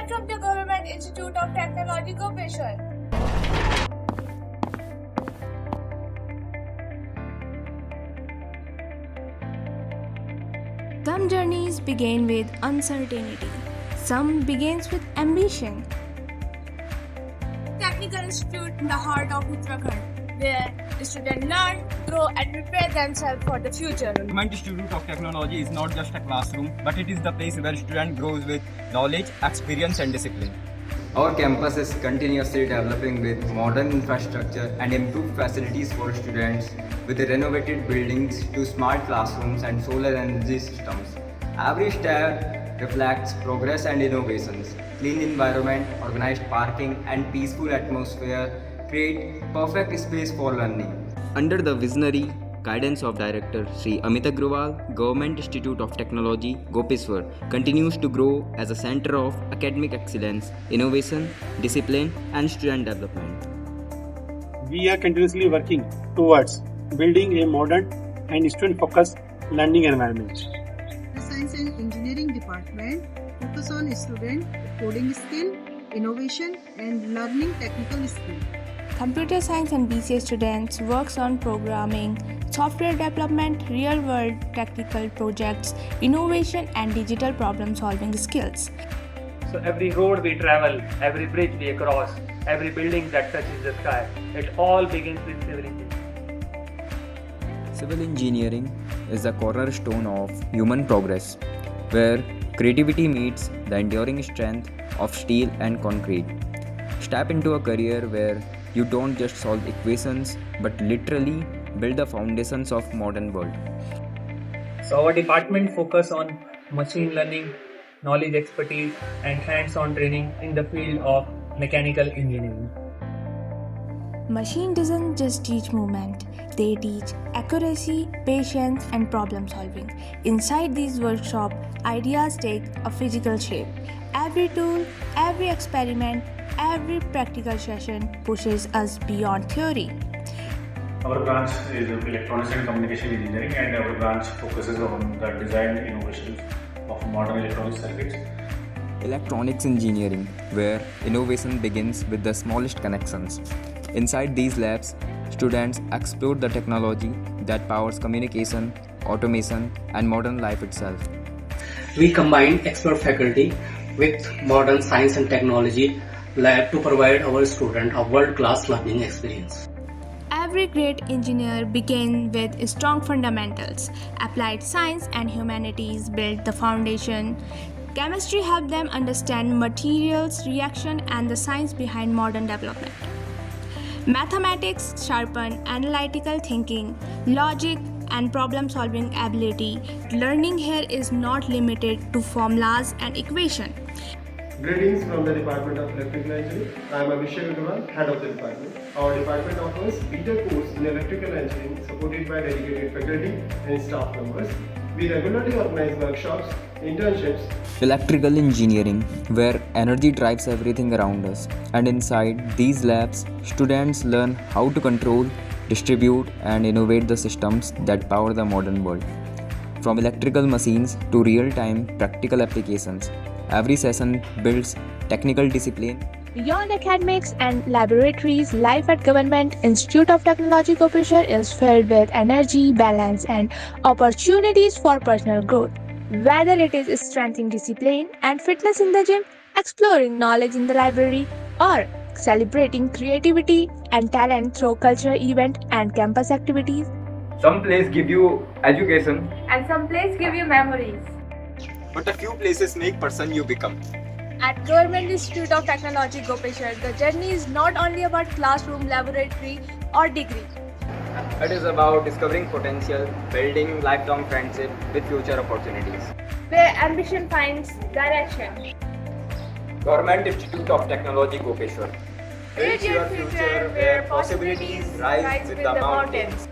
Welcome to Government Institute of Technology, Gopeshwar. Some journeys begin with uncertainty. Some begins with ambition. Technical Institute in the heart of Uttarakhand, where the students learn, grow and prepare themselves for the future. Government Institute of Technology is not just a classroom, but it is the place where student grows with knowledge, experience and discipline. Our campus is continuously developing with modern infrastructure and improved facilities for students, with renovated buildings to smart classrooms and solar energy systems. Every step reflects progress and innovations. Clean environment, organized parking and peaceful atmosphere create perfect space for learning. Under the visionary guidance of Director Sri Amit Agrawal, Government Institute of Technology, Gopeshwar continues to grow as a center of academic excellence, innovation, discipline and student development. We are continuously working towards building a modern and student-focused learning environment. The Science and Engineering Department focus on student coding skill, innovation and learning technical skill. Computer science and BCA students works on programming, software development, real-world technical projects, innovation and digital problem-solving skills. So every road we travel, every bridge we cross, every building that touches the sky, it all begins with civil engineering. Civil engineering is the cornerstone of human progress, where creativity meets the enduring strength of steel and concrete. Step into a career where you don't just solve equations but literally build the foundations of modern world. So our department focus on machine learning, knowledge expertise and hands-on training in the field of mechanical engineering. Machine doesn't just teach movement, they teach accuracy, patience and problem solving. Inside these workshops, ideas take a physical shape. Every tool, every experiment, every practical session pushes us beyond theory. Our branch is Electronics and Communication Engineering, and our branch focuses on the design innovations of modern electronic circuits. Electronics engineering, where innovation begins with the smallest connections. Inside these labs, students explore the technology that powers communication, automation, and modern life itself. We combine expert faculty with modern science and technology lab to provide our students a world-class learning experience. Every great engineer begins with strong fundamentals. Applied science and humanities build the foundation. Chemistry helps them understand materials, reaction, and the science behind modern development. Mathematics sharpen analytical thinking, logic, and problem-solving ability. Learning here is not limited to formulas and equations. Greetings from the Department of Electrical Engineering. I am Abhishek Agrawal, head of the department. Our department offers BTech course in electrical engineering supported by dedicated faculty and staff members. We regularly organize workshops, internships. Electrical engineering, where energy drives everything around us, and inside these labs, students learn how to control, distribute, and innovate the systems that power the modern world. From electrical machines to real-time practical applications, every session builds technical discipline. Beyond academics and laboratories, life at Government Institute of Technology Gopeshwar is filled with energy, balance, and opportunities for personal growth. Whether it is strengthening discipline and fitness in the gym, exploring knowledge in the library, or celebrating creativity and talent through cultural events and campus activities. Some places give you education, And some places give you memories. but a few places make person you become. At Government Institute of Technology, Gopeshwar, the journey is not only about classroom, laboratory or degree. It is about discovering potential, building lifelong friendship with future opportunities. Where ambition finds direction. Government Institute of Technology, Gopeshwar. Build your future where possibilities rise with the mountains.